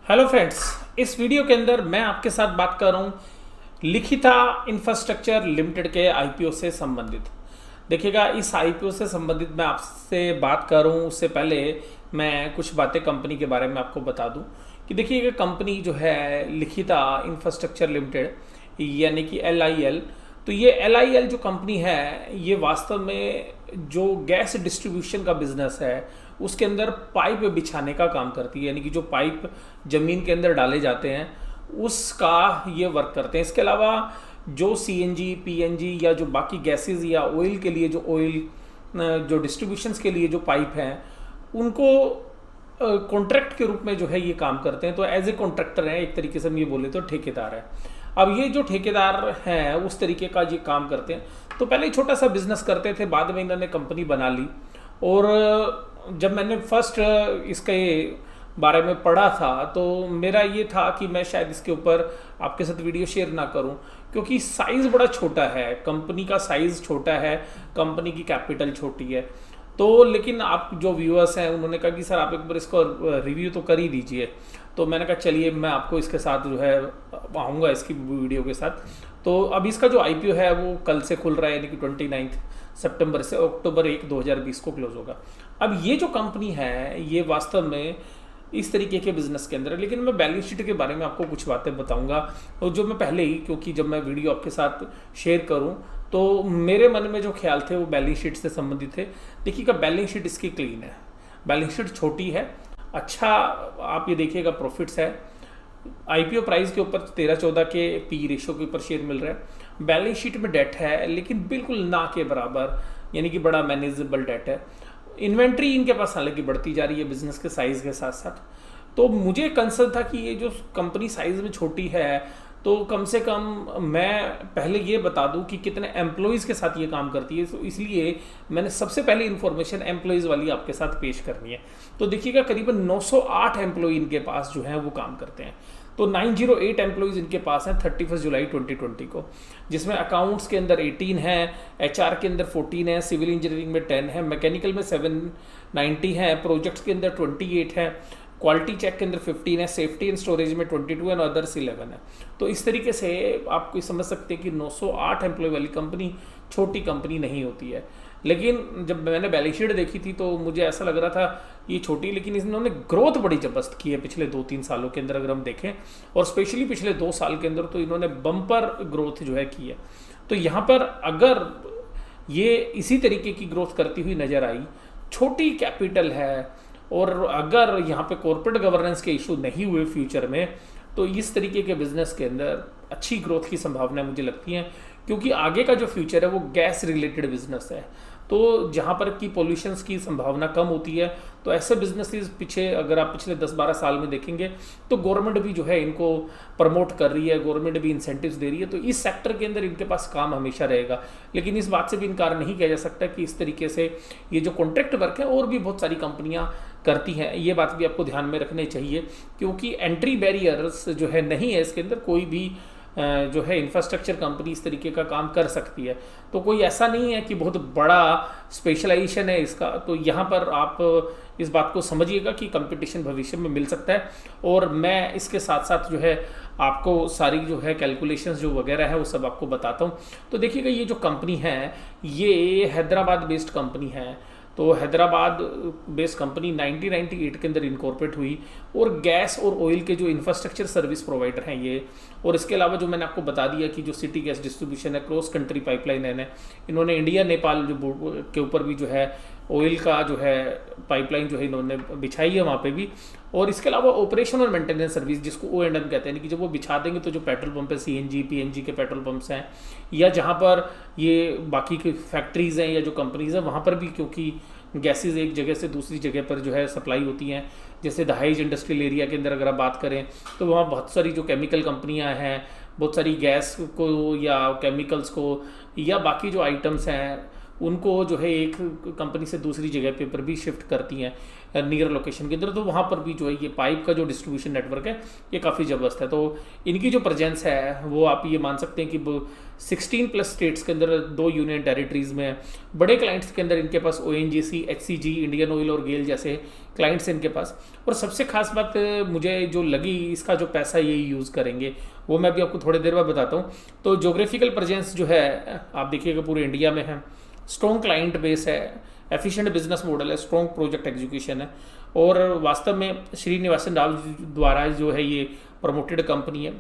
Hello friends, इस video के अंदर मैं आपके साथ बात कर रहा हूँ लिखिता इंफ्रास्ट्रक्चर लिमिटेड के आईपीओ से संबंधित। देखिएगा, इस आईपीओ से संबंधित मैं आपसे बात कर रहा हूँ उससे पहले मैं कुछ बातें कंपनी के बारे में आपको बता दूँ कि देखिएगा, कंपनी जो है लिखिता इंफ्रास्ट्रक्चर लिमिटेड यानी कि LIL, तो ये LIL जो कंपनी है ये वास्तव में जो गैस डिस्ट्रीब्यूशन का बिजनेस है उसके अंदर पाइप बिछाने का काम करती है, यानी कि जो पाइप ज़मीन के अंदर डाले जाते हैं उसका ये वर्क करते हैं। इसके अलावा जो CNG PNG या जो बाकी गैसेस या ऑयल के लिए जो ऑयल जो डिस्ट्रीब्यूशंस के लिए जो पाइप हैं उनको कॉन्ट्रैक्ट के रूप में जो है ये काम करते हैं। तो एज ए कॉन्ट्रैक्टर है, एक तरीके से हम ये बोले तो ठेकेदार है। अब ये जो ठेकेदार हैं उस तरीके का ये काम करते हैं। तो पहले छोटा सा बिजनेस करते थे, बाद में इन्होंने कंपनी बना ली। और जब मैंने फर्स्ट इसके बारे में पढ़ा था तो मेरा ये था कि मैं शायद इसके ऊपर आपके साथ वीडियो शेयर ना करूं, क्योंकि साइज़ बड़ा छोटा है, कंपनी का साइज़ छोटा है, कंपनी की कैपिटल छोटी है। तो लेकिन आप जो व्यूअर्स हैं उन्होंने कहा कि सर आप एक बार इसको रिव्यू तो कर ही दीजिए। तो मैंने कहा चलिए मैं आपको इसके साथ जो है आऊँगा इसकी वीडियो के साथ। तो अब इसका जो IPO है वो कल से खुल रहा है, यानी कि 29 सितंबर से अक्टूबर 1 2020 को क्लोज होगा। अब ये जो कंपनी है ये वास्तव में इस तरीके के बिजनेस के अंदर है। लेकिन मैं बैलेंस शीट के बारे में आपको कुछ बातें बताऊंगा, और जो मैं पहले ही, क्योंकि जब मैं वीडियो आपके साथ शेयर करूं तो मेरे मन में जो ख्याल थे वो बैलेंस शीट से संबंधित थे। देखिएगा, बैलेंस शीट इसकी क्लीन है, बैलेंस शीट छोटी है, अच्छा आप ये देखिएगा प्रॉफिट्स है, IPO प्राइस के ऊपर 13-14 के PE रेशो के ऊपर शेयर मिल रहा है। बैलेंस शीट में डेट है लेकिन बिल्कुल ना के बराबर, यानी कि बड़ा मैनेजेबल डेट है। इन्वेंट्री इनके पास हालांकि बढ़ती जा रही है बिजनेस के साइज के साथ साथ। तो मुझे कंसर्न था कि ये जो कंपनी साइज में छोटी है तो कम से कम मैं पहले ये बता दूं कि कितने एम्प्लॉयज़ के साथ ये काम करती है। तो इसलिए मैंने सबसे पहले इन्फॉर्मेशन एम्प्लॉयज़ वाली आपके साथ पेश करनी है। तो देखिएगा, करीबन 908 एम्प्लॉय इनके पास जो है वो काम करते हैं। तो 908 एम्प्लॉयज़ इनके पास हैं 31 जुलाई 2020 को, जिसमें अकाउंट्स के अंदर 18 हैं, HR के अंदर 14 है, सिविल इंजीनियरिंग में 10 है, मैकेनिकल में 790 है, प्रोजेक्ट्स के अंदर 28 है, क्वालिटी चेक के अंदर 15 है, सेफ्टी एंड स्टोरेज में 22 है और अदर्स 11 है। तो इस तरीके से आप कोई समझ सकते हैं कि 908 एम्प्लॉय वाली कंपनी छोटी कंपनी नहीं होती है। लेकिन जब मैंने बैलेंस शीट देखी थी तो मुझे ऐसा लग रहा था ये छोटी, लेकिन इन्होंने ग्रोथ बड़ी जबरदस्त की है पिछले 2-3 सालों के अंदर अगर हम देखें, और स्पेशली पिछले 2 साल के अंदर तो इन्होंने बम्पर ग्रोथ जो है की है। तो यहाँ पर अगर ये इसी तरीके की ग्रोथ करती हुई नज़र आई, छोटी कैपिटल है, और अगर यहाँ पे कॉर्पोरेट गवर्नेंस के इशू नहीं हुए फ्यूचर में, तो इस तरीके के बिजनेस के अंदर अच्छी ग्रोथ की संभावना मुझे लगती है, क्योंकि आगे का जो फ्यूचर है वो गैस रिलेटेड बिजनेस है। तो जहाँ पर की पोल्यूशंस की संभावना कम होती है, तो ऐसे बिजनेसेस पीछे अगर आप पिछले 10-12 साल में देखेंगे तो गवर्नमेंट भी जो है इनको प्रमोट कर रही है, गवर्नमेंट भी इंसेंटिव्स दे रही है। तो इस सेक्टर के अंदर इनके पास काम हमेशा रहेगा। लेकिन इस बात से भी इनकार नहीं किया जा सकता कि इस तरीके से ये जो कॉन्ट्रैक्ट वर्क है और भी बहुत सारी कंपनियाँ करती हैं, ये बात भी आपको ध्यान में रखनी चाहिए, क्योंकि एंट्री बैरियर्स जो है नहीं है इसके अंदर। कोई भी जो है इंफ्रास्ट्रक्चर कंपनी इस तरीके का काम कर सकती है। तो कोई ऐसा नहीं है कि बहुत बड़ा स्पेशलाइजेशन है इसका। तो यहाँ पर आप इस बात को समझिएगा कि कंपटीशन भविष्य में मिल सकता है। और मैं इसके साथ साथ जो है आपको सारी जो है कैलकुलेशंस जो वगैरह है वो सब आपको बताता हूँ। तो देखिएगा, ये जो कंपनी है ये हैदराबाद बेस्ड कंपनी है। तो हैदराबाद बेस्ड कंपनी 1998 के अंदर इनकॉर्पोरेट हुई, और गैस और ऑयल के जो इंफ्रास्ट्रक्चर सर्विस प्रोवाइडर हैं ये, और इसके अलावा जो मैंने आपको बता दिया कि जो सिटी गैस डिस्ट्रीब्यूशन है, क्रॉस कंट्री पाइपलाइन है, इन्होंने इंडिया नेपाल जो के ऊपर भी जो है ऑयल का जो है पाइपलाइन जो है इन्होंने बिछाई है वहाँ पे भी। और इसके अलावा ऑपरेशन और मेंटेनेंस सर्विस, जिसको O&M कहते हैं, कि जब वो बिछा देंगे तो जो पेट्रोल पंप है, CNG PNG के पेट्रोल पंप्स हैं, या जहाँ पर ये बाकी की फैक्ट्रीज़ हैं या जो कंपनीज़ हैं वहाँ पर भी, क्योंकि गैसेज एक जगह से दूसरी जगह पर जो है सप्लाई होती हैं। जैसे दहेज इंडस्ट्रियल एरिया के अंदर अगर आप बात करें तो वहाँ बहुत सारी जो केमिकल कंपनियाँ हैं, बहुत सारी गैस को या केमिकल्स को या बाकी जो आइटम्स हैं उनको जो है एक कंपनी से दूसरी जगह पे पर भी शिफ्ट करती हैं। नियर लोकेशन के अंदर, तो वहाँ पर भी जो है ये पाइप का जो डिस्ट्रीब्यूशन नेटवर्क है ये काफ़ी ज़बरदस्त है। तो इनकी जो प्रेजेंस है वो आप ये मान सकते हैं कि 16+ स्टेट्स के अंदर, 2 यूनियन टेरिटरीज़ में है। बड़े क्लाइंट्स के अंदर इनके पास ONGC, HCG, इंडियन ऑयल और गेल जैसे क्लाइंट्स हैं इनके पास। और सबसे खास बात मुझे जो लगी, इसका जो पैसा ये यूज़ करेंगे वो मैं भी आपको थोड़ी देर बाद बताता हूँ। तो जोग्राफिकल प्रेजेंस जो है आप देखिएगा पूरे इंडिया में है, स्ट्रॉन्ग क्लाइंट बेस है, एफिशिएंट बिजनेस मॉडल है, स्ट्रॉन्ग प्रोजेक्ट एग्जीक्यूशन है, और वास्तव में श्रीनिवासन राव द्वारा जो है ये प्रमोटेड कंपनी है।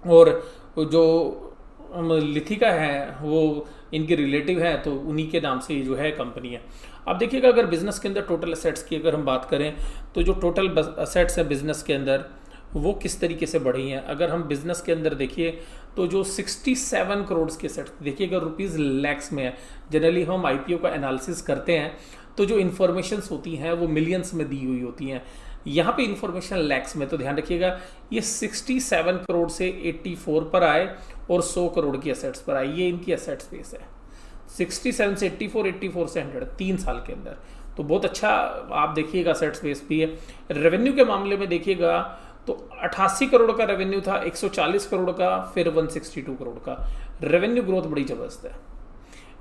और जो लिथिका है वो इनके रिलेटिव है, तो उन्हीं के नाम से ये जो है कंपनी है। अब देखिएगा अगर बिजनेस के अंदर टोटल असेट्स की अगर हम बात करें तो जो टोटल असेट्स है बिजनेस के अंदर वो किस तरीके से बढ़ी हैं। अगर हम बिजनेस के अंदर देखिए तो जो 67 करोड़ के सेट, देखिए अगर रुपीज़ लैक्स में है। जनरली हम IPO का एनालिसिस करते हैं तो जो इन्फॉर्मेशंस होती हैं वो मिलियंस में दी हुई होती हैं, यहाँ पे इन्फॉर्मेशन लैक्स में। तो ध्यान रखिएगा ये 67 करोड़ से 84 पर आए और 100 करोड़ की असेट्स पर आए, ये इनकी असेट स्पेस है। 67 से 84, 84 से 100, 3 साल के अंदर, तो बहुत अच्छा आप देखिएगा असेट स्पेस भी है। रेवेन्यू के मामले में देखिएगा तो 88 करोड़ का रेवेन्यू था, 140 करोड़ का, फिर 162 करोड़ का। रेवेन्यू ग्रोथ बड़ी ज़बरदस्त है।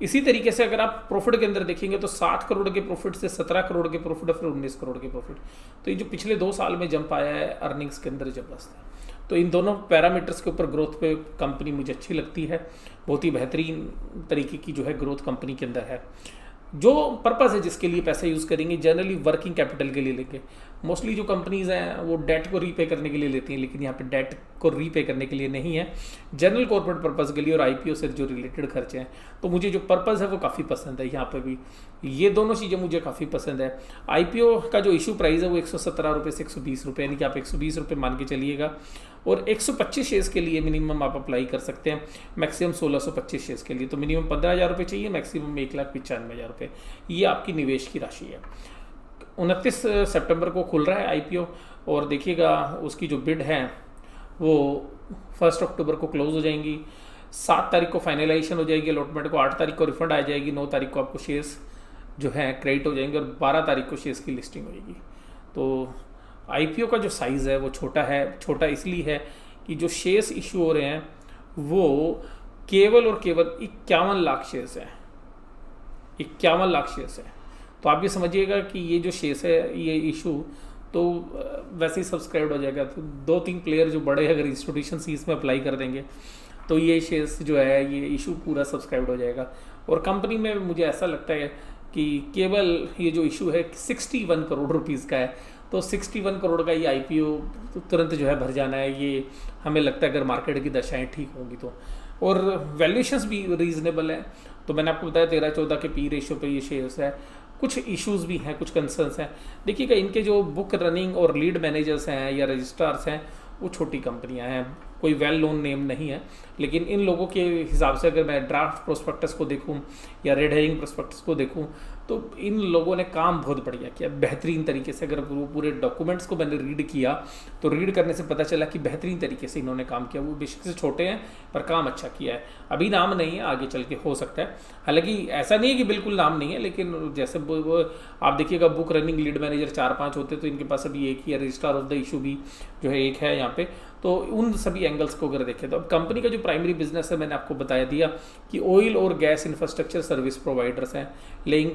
इसी तरीके से अगर आप प्रॉफिट के अंदर देखेंगे तो 7 करोड़ के प्रॉफिट से 17 करोड़ के प्रॉफिट, फिर 19 करोड़ के प्रॉफिट। तो ये जो पिछले 2 साल में जंप आया है अर्निंग्स के अंदर ज़बरदस्त है। तो इन दोनों पैरामीटर्स के ऊपर ग्रोथ पे कंपनी मुझे अच्छी लगती है, बहुत ही बेहतरीन तरीके की जो है ग्रोथ कंपनी के अंदर है। जो पर्पस है जिसके लिए पैसा यूज़ करेंगे, जनरली वर्किंग कैपिटल के लिए लेंगे। मोस्टली जो कंपनीज हैं वो डेट को रीपे करने के लिए लेती हैं, लेकिन यहाँ पे डेट को रीपे करने के लिए नहीं है, जनरल कॉर्पोरेट पर्पस के लिए और IPO से जो रिलेटेड खर्चे हैं। तो मुझे जो पर्पस है वो काफ़ी पसंद है। यहाँ पे भी ये दोनों चीज़ें मुझे काफ़ी पसंद है। IPO का जो इशू प्राइस है वो 117 रुपये से 120 रुपये, यानी कि आप 120 रुपये मान के चलिएगा। और 125 शेयर्स के लिए मिनिमम आप अप्लाई कर सकते हैं, मैक्सिमम 1625 शेयर्स के लिए। तो मिनिमम 15,000 रुपये चाहिए, मैक्सिमम 1,95,000 रुपये, ये आपकी निवेश की राशि है। 29 सितंबर को खुल रहा है IPO, और देखिएगा उसकी जो बिड है वो 1 अक्टूबर को क्लोज हो जाएंगी, 7 तारीख को फाइनलाइजेशन हो जाएगी अलॉटमेंट को, 8 तारीख को रिफंड आ जाएगी, 9 तारीख को आपको शेयर्स जो है क्रेडिट हो जाएंगे, और 12 तारीख को शेयर्स की लिस्टिंग होगी। तो IPO का जो साइज़ है वो छोटा है। छोटा इसलिए है कि जो शेयर्स इशू हो रहे हैं वो केवल और केवल 51 लाख शेयर्स हैं, 51 लाख शेयर्स हैं। तो आप ये समझिएगा कि ये जो शेयर्स है ये इशू तो वैसे ही सब्सक्राइब हो जाएगा। तो 2-3 प्लेयर जो बड़े अगर इंस्टीट्यूशन इसमें अप्लाई कर देंगे तो ये शेयर्स जो है ये इशू पूरा सब्सक्राइब हो जाएगा। और कंपनी में मुझे ऐसा लगता है कि केवल ये जो इशू है 61 करोड़ रुपीज़ का है, तो 61 करोड़ का ये IPO तुरंत जो है भर जाना है, ये हमें लगता है अगर मार्केट की दशाएं ठीक होंगी तो। और वैल्यूएशंस भी रीज़नेबल है। तो मैंने आपको बताया 13-14 के P रेशियो पे ये शेयर्स है। कुछ इश्यूज़ भी हैं, कुछ कंसर्न्स हैं। देखिएगा इनके जो बुक रनिंग और लीड मैनेजर्स हैं या रजिस्ट्रार्स हैं वो छोटी कंपनियां हैं, कोई वेल नोन नेम नहीं है। लेकिन इन लोगों के हिसाब से अगर मैं ड्राफ्ट प्रोस्पेक्टस को देखूं या रेड हेरिंग प्रोस्पेक्टस को देखूं तो इन लोगों ने काम बहुत बढ़िया किया, बेहतरीन तरीके से। अगर वो पूरे डॉक्यूमेंट्स को मैंने रीड किया तो रीड करने से पता चला कि बेहतरीन तरीके से इन्होंने काम किया। वो बेशक से छोटे हैं पर काम अच्छा किया है। अभी नाम नहीं है, आगे चल के हो सकता है। हालांकि ऐसा नहीं है कि बिल्कुल नाम नहीं है, लेकिन जैसे आप देखिएगा बुक रनिंग लीड मैनेजर 4-5 होते तो इनके पास अभी एक ही है, रजिस्ट्रार ऑफ द इशू भी जो है एक है यहाँ पे। तो उन सभी एंगल्स को अगर देखें तो अब कंपनी का जो प्राइमरी बिजनेस है मैंने आपको बताया दिया कि ऑयल और गैस इंफ्रास्ट्रक्चर सर्विस प्रोवाइडर्स हैं, laying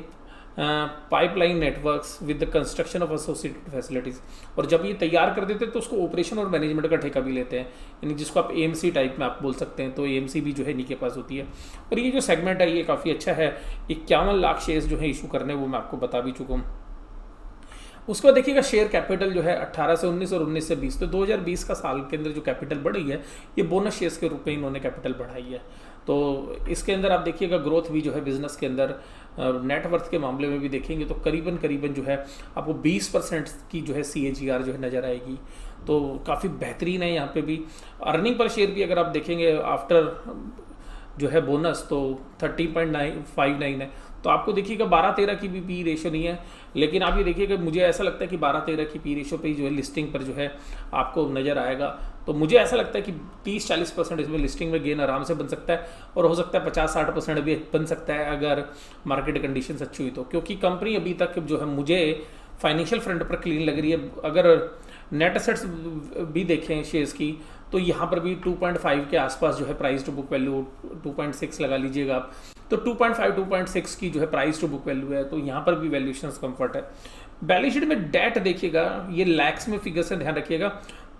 pipeline networks with the construction of associated facilities. और जब ये तैयार कर देते हैं तो उसको ऑपरेशन और मैनेजमेंट का ठेका भी लेते हैं, यानी जिसको आप AMC टाइप में आप बोल सकते हैं। तो AMC भी जो है इन्हीं के पास होती है। और ये जो सेगमेंट है ये काफ़ी अच्छा है। 51 लाख शेयर्स जो है इशू करने वो मैं आपको बता भी चुका हूँ। उसके बाद देखिएगा शेयर कैपिटल जो है 18 से 19 और 19 से 20, तो 2020 का साल के अंदर जो कैपिटल बढ़ी है ये बोनस शेयर्स के रूप में इन्होंने कैपिटल बढ़ाई है। तो इसके अंदर आप देखिएगा ग्रोथ भी जो है बिजनेस के अंदर नेटवर्थ के मामले में भी देखेंगे तो करीबन जो है आपको 20% की जो है CAGR जो है नज़र आएगी। तो काफ़ी बेहतरीन है। यहाँ पे भी अर्निंग पर शेयर भी अगर आप देखेंगे आफ्टर जो है बोनस तो 30.59 है। तो आपको देखिएगा 12-13 की भी P रेशियो नहीं है, लेकिन आप ये देखिएगा मुझे ऐसा लगता है कि 12-13 की P रेशियो पे जो है लिस्टिंग पर जो है आपको नज़र आएगा। तो मुझे ऐसा लगता है कि 30-40% इसमें लिस्टिंग में गेन आराम से बन सकता है, और हो सकता है 50-60% भी बन सकता है अगर मार्केट कंडीशंस अच्छी हुई तो। क्योंकि कंपनी अभी तक जो है मुझे फाइनेंशियल फ्रंट पर क्लीन लग रही है। अगर नेट एसेट्स भी देखें शेयर्स की तो यहाँ पर भी 2.5 के आसपास जो है प्राइस टू बुक वैल्यू, 2.6 लगा लीजिएगा आप, तो 2.5 2.6 की जो है प्राइस टू बुक वैल्यू है, तो यहाँ पर भी वैल्यूएशंस कंफर्ट है। बैलेंस शीट में डेट देखिएगा, ये लैक्स में फिगर से ध्यान रखिएगा,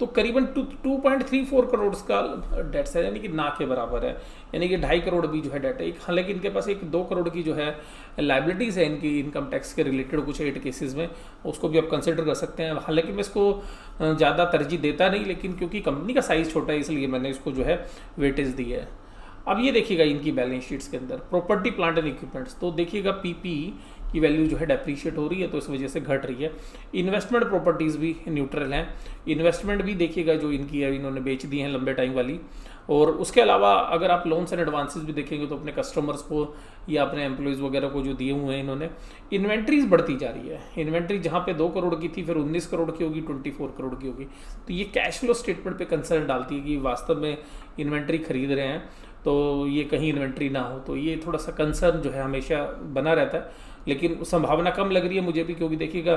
तो करीबन 2.34 करोड़ का डेट है, यानी कि ना के बराबर है, यानी कि 2.5 करोड़ भी जो है डेट है। हालांकि इनके पास एक 2 करोड़ की जो है लाइबिलिटीज़ है इनकी इनकम टैक्स के रिलेटेड कुछ 8 केसेस में, उसको भी आप कंसिडर कर सकते हैं। हालांकि मैं इसको ज़्यादा तरजीह देता नहीं, लेकिन क्योंकि कंपनी का साइज़ छोटा है इसलिए मैंने इसको जो है वेटेज दी है। अब ये देखिएगा इनकी बैलेंस शीट्स के अंदर प्रॉपर्टी प्लांट एंड इक्विपमेंट्स, तो देखिएगा पीपी की वैल्यू जो है डेप्रीशिएट हो रही है, तो इस वजह से घट रही है। इन्वेस्टमेंट प्रॉपर्टीज़ भी न्यूट्रल हैं, इन्वेस्टमेंट भी देखिएगा जो इनकी है इन्होंने बेच दी हैं लंबे टाइम वाली। और उसके अलावा अगर आप लोन्स एंड एडवांसेस भी देखेंगे तो अपने कस्टमर्स को या अपने एम्प्लॉयज़ वगैरह को जो दिए हुए हैं इन्होंने। इन्वेंट्रीज बढ़ती जा रही है, इन्वेंट्री जहाँ पे 2 करोड़ की थी फिर 19 करोड़ की होगी, 24 करोड़ की होगी, तो ये कैश फ्लो स्टेटमेंट पे कंसर्न डालती है कि वास्तव में इन्वेंट्री खरीद रहे हैं तो ये कहीं इन्वेंट्री ना हो, तो ये थोड़ा सा कंसर्न जो है हमेशा बना रहता है। लेकिन संभावना कम लग रही है मुझे भी, क्योंकि देखिएगा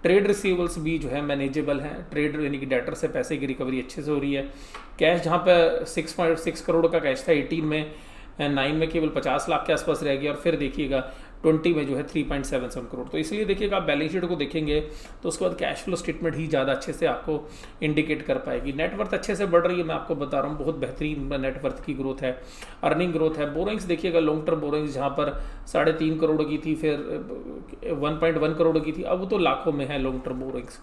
ट्रेड रिसीवेबल्स भी जो है मैनेजेबल हैं, ट्रेड यानी कि डेटर से पैसे की रिकवरी अच्छे से हो रही है। कैश जहाँ पे 6.6 करोड़ का कैश था 18 में, 9 में केवल 50 लाख के आसपास रह गया, और फिर देखिएगा 20 में जो है 3.77 करोड़। तो इसलिए देखिएगा आप बैलेंस शीट को देखेंगे तो उसके बाद कैश फ्लो स्टेटमेंट ही ज़्यादा अच्छे से आपको इंडिकेट कर पाएगी। नेटवर्थ अच्छे से बढ़ रही है, मैं आपको बता रहा हूँ, बहुत बेहतरीन नेटवर्थ की ग्रोथ है, अर्निंग ग्रोथ है। बोरोइंग्स देखिएगा, लॉन्ग टर्म बोरोइंग्स जहाँ पर 3.5 करोड़ की थी, फिर 1.1 करोड़ की थी, अब वो तो लाखों में है लॉन्ग टर्म बोरोइंग्स।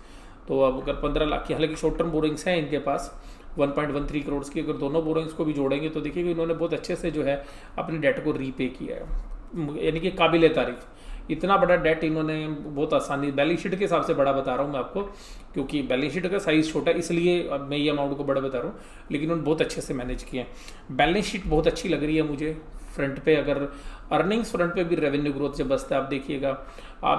तो अब अगर 15 लाख की, हालांकि शॉर्ट टर्म बोरोइंग्स हैं इनके पास 1.13 करोड़ की, अगर दोनों बोरोइंग्स को भी जोड़ेंगे तो देखिएगा इन्होंने बहुत अच्छे से जो है अपने डेट को रीपे किया है, यानी कि काबिल तारीफ। इतना बड़ा डेट इन्होंने बहुत आसानी, बैलेंस शीट के हिसाब से बड़ा बता रहा हूँ मैं आपको, क्योंकि बैलेंस शीट का साइज़ छोटा है इसलिए अब मैं ये अमाउंट को बड़ा बता रहा हूँ, लेकिन उन्होंने बहुत अच्छे से मैनेज किया है। बैलेंस शीट बहुत अच्छी लग रही है मुझे फ्रंट पे। अगर अर्निंग्स फ्रंट पे भी रेवेन्यू ग्रोथ जबरदस्त है, आप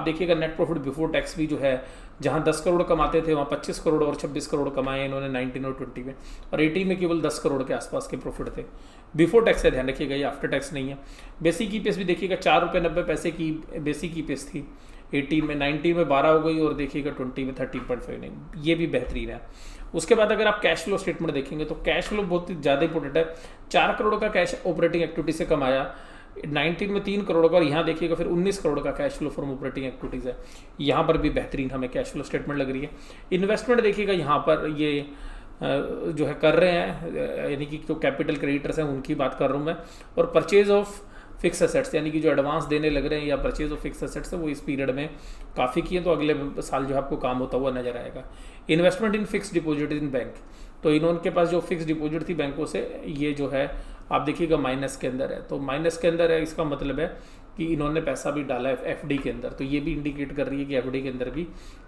देखिएगा नेट प्रॉफिट बिफोर टैक्स भी जो है, जहाँ 10 करोड़ कमाते थे वहाँ 25 करोड़ और 26 करोड़ कमाए इन्होंने 19 और 20 में, और 18 में केवल 10 करोड़ के आसपास के प्रॉफिट थे। बिफोर टैक्स है, ध्यान रखिएगा, ये आफ्टर टैक्स नहीं है। बेसिक ईपीएस भी देखिएगा 4.90 की बेसिक ईपीएस थी 18 में, 19 में 12 हो गई, और देखिएगा 20 में 13.59, ये भी बेहतरीन है। उसके बाद अगर आप कैश फ्लो स्टेटमेंट देखेंगे तो कैश फ्लो बहुत ही ज़्यादा इंपॉर्टेंट है। 4 करोड़ का कैश ऑपरेटिंग एक्टिविटी से कमाया, 19 में 3 करोड़ का, और यहाँ देखिएगा फिर 19 करोड़ का cash flow from operating activities है। यहाँ पर भी बेहतरीन हमें कैश फ्लो स्टेटमेंट लग रही है। इन्वेस्टमेंट देखिएगा यहाँ पर ये जो है कर रहे हैं, यानी कि जो कैपिटल क्रेडिटर्स हैं उनकी बात कर रहा हूँ मैं, और परचेज ऑफ फिक्स एसेट्स यानी कि जो एडवांस देने लग रहे हैं या परचेज ऑफ फिक्स एसेट्स है वो इस पीरियड में काफ़ी किए, तो अगले साल जो है आपको काम होता हुआ नजर आएगा। Investment in fix deposit in bank, तो इन्होंने पास जो फिक्स डिपॉजिट थी बैंकों से, ये जो है आप देखिएगा माइनस के अंदर है, तो माइनस के अंदर है, इसका मतलब है कि इन्होंने पैसा भी डाला है एफडी के अंदर, तो ये भी इंडिकेट कर रही है कि एफडी के अंदर भी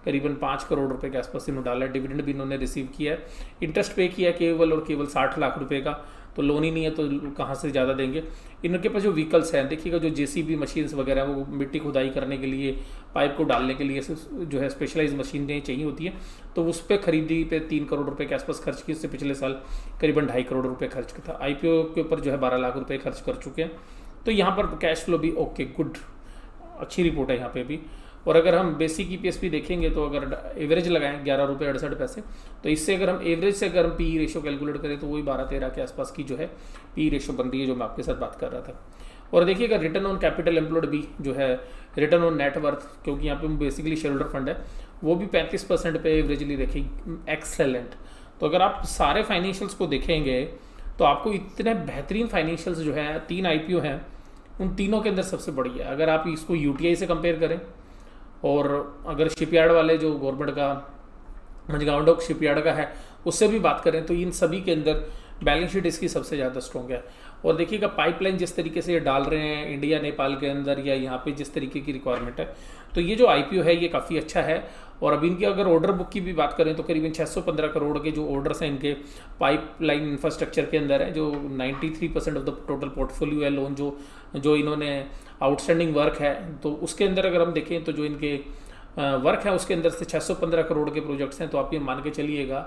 करीबन 5 करोड़ रुपए के आसपास इन्होंने डाला है। डिविडेंड भी इन्होंने रिसीव किया है, इंटरेस्ट पे किया है केवल और केवल 60 लाख रुपए का, तो लोन ही नहीं है तो कहाँ से ज़्यादा देंगे। इनके पास जो व्हीकल्स हैं देखिएगा, जो जेसीबी मशीन्स वगैरह है वो मिट्टी खुदाई करने के लिए, पाइप को डालने के लिए जो है स्पेशलाइज मशीनें चाहिए होती है, तो उस पर खरीदी पे 3 करोड़ रुपए के आसपास खर्च की। उससे पिछले साल करीबन 2.5 करोड़ रुपए खर्च था। आईपीओ के ऊपर जो है 12 लाख रुपए खर्च कर चुके हैं, तो यहाँ पर कैश फ्लो भी ओके, गुड, अच्छी रिपोर्ट है यहाँ पे भी। और अगर हम बेसिक ईपीएस भी देखेंगे तो अगर एवरेज लगाएं 11 रुपये 68 पैसे, तो इससे अगर हम एवरेज से अगर हम पी रेशो कैलकुलेट करें तो वही 12-13 के आसपास की जो है पी रेशो बन रही है, जो मैं आपके साथ बात कर रहा था। और देखिएगा रिटर्न ऑन कैपिटल एम्प्लॉयड भी जो है, रिटर्न ऑन नेटवर्थ, क्योंकि यहाँ पे बेसिकली शेयर होल्डर फंड है, वो भी 35% पे एवरेजली देखिए, एक्सेलेंट। तो अगर आप सारे फाइनेंशियल्स को देखेंगे तो आपको इतने बेहतरीन फाइनेंशियल्स जो है, 3 आईपीओ हैं, उन तीनों के अंदर सबसे बढ़िया। अगर आप इसको यूटीआई से कंपेयर करें, और अगर शिपयार्ड वाले जो गवर्नमेंट का मजगांव शिपयार्ड का है उससे भी बात करें, तो इन सभी के अंदर बैलेंस शीट इसकी सबसे ज़्यादा स्ट्रॉन्ग है। और देखिएगा पाइपलाइन जिस तरीके से ये डाल रहे हैं इंडिया नेपाल के अंदर, या यहाँ पे जिस तरीके की रिक्वायरमेंट है, तो ये जो आईपीओ है ये काफ़ी अच्छा है। और अब इनकी अगर ऑर्डर बुक की भी बात करें तो करीबन 615 करोड़ के जो ऑर्डर्स हैं इनके पाइपलाइन इंफ्रास्ट्रक्चर के अंदर है, जो 93% ऑफ द टोटल पोर्टफोलियो है लोन जो इन्होंने आउटस्टैंडिंग वर्क है, तो उसके अंदर अगर हम देखें तो जो इनके वर्क है उसके अंदर से 615 करोड़ के प्रोजेक्ट्स हैं, तो आप ये मान के चलिएगा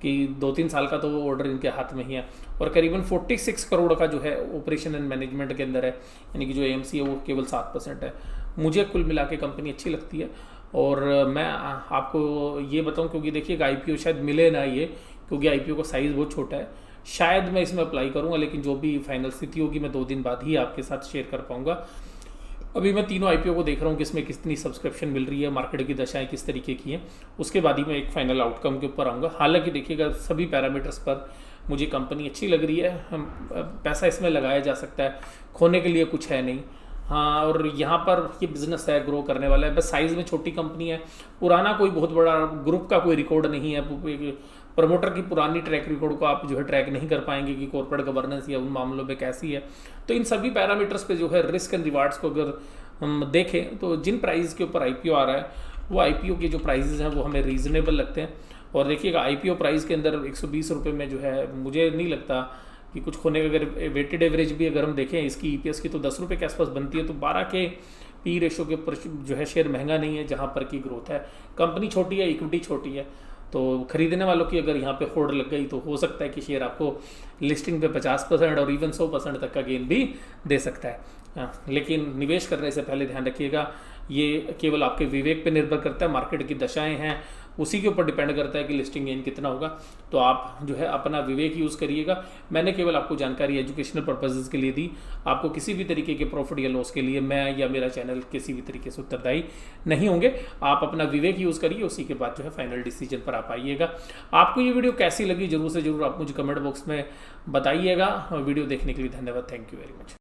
कि 2-3 साल का तो वो ऑर्डर इनके हाथ में ही है। और करीबन 46 करोड़ का जो है ऑपरेशन एंड मैनेजमेंट के अंदर है, यानी कि जो एएमसी है वो केवल 7% है। मुझे कुल मिला के कंपनी अच्छी लगती है। और मैं आपको ये बताऊं, क्योंकि देखिएगा आईपीओ शायद मिले ना ये, क्योंकि आईपीओ का साइज़ बहुत छोटा है। शायद मैं इसमें अप्लाई करूंगा, लेकिन जो भी फाइनल स्थिति होगी मैं 2 दिन बाद ही आपके साथ शेयर कर पाऊंगा। अभी मैं तीनों आईपीओ को देख रहा हूँ कि इसमें कितनी सब्सक्रिप्शन मिल रही है, मार्केट की दशाएं किस तरीके की हैं, उसके बाद ही मैं एक फाइनल आउटकम के ऊपर आऊँगा। हालांकि देखिएगा सभी पैरामीटर्स पर मुझे कंपनी अच्छी लग रही है, पैसा इसमें लगाया जा सकता है, खोने के लिए कुछ है नहीं। हाँ, और यहाँ पर ये बिज़नेस है, ग्रो करने वाला है, बस साइज़ में छोटी कंपनी है, पुराना कोई बहुत बड़ा ग्रुप का कोई रिकॉर्ड नहीं है। प्रमोटर की पुरानी ट्रैक रिकॉर्ड को आप जो है ट्रैक नहीं कर पाएंगे कि कॉर्पोरेट गवर्नेंस या उन मामलों में कैसी है। तो इन सभी पैरामीटर्स पे जो है रिस्क एंड रिवार्ड्स को अगर हम देखें तो जिन प्राइस के ऊपर आईपीओ आ रहा है, वो आईपीओ के जो प्राइजेज हैं वो हमें रीज़नेबल लगते हैं। और देखिएगा आईपीओ प्राइस के अंदर 120 रुपये में जो है, मुझे नहीं लगता कि कुछ खोने का। अगर वेटेड एवरेज भी अगर हम देखें इसकी ईपीएस की, तो 10 रुपये के आसपास बनती है। तो 12 के पी रेशो के ऊपर जो है शेयर महंगा नहीं है, जहाँ पर की ग्रोथ है। कंपनी छोटी है, इक्विटी छोटी है, तो खरीदने वालों की अगर यहाँ पे होड़ लग गई तो हो सकता है कि शेयर आपको लिस्टिंग पे 50% और इवन 100% तक का गेन भी दे सकता है। लेकिन निवेश करने से पहले ध्यान रखिएगा, ये केवल आपके विवेक पे निर्भर करता है, मार्केट की दशाएं हैं उसी के ऊपर डिपेंड करता है कि लिस्टिंग गेन कितना होगा। तो आप जो है अपना विवेक यूज़ करिएगा। मैंने केवल आपको जानकारी एजुकेशनल पर्पसेस के लिए दी, आपको किसी भी तरीके के प्रॉफिट या लॉस के लिए मैं या मेरा चैनल किसी भी तरीके से उत्तरदायी नहीं होंगे। आप अपना विवेक यूज़ करिए, उसी के बाद जो है फाइनल डिसीजन पर आप आइएगा। आपको ये वीडियो कैसी लगी जरूर से जरूर आप मुझे कमेंट बॉक्स में बताइएगा। वीडियो देखने के लिए धन्यवाद। Thank you very much.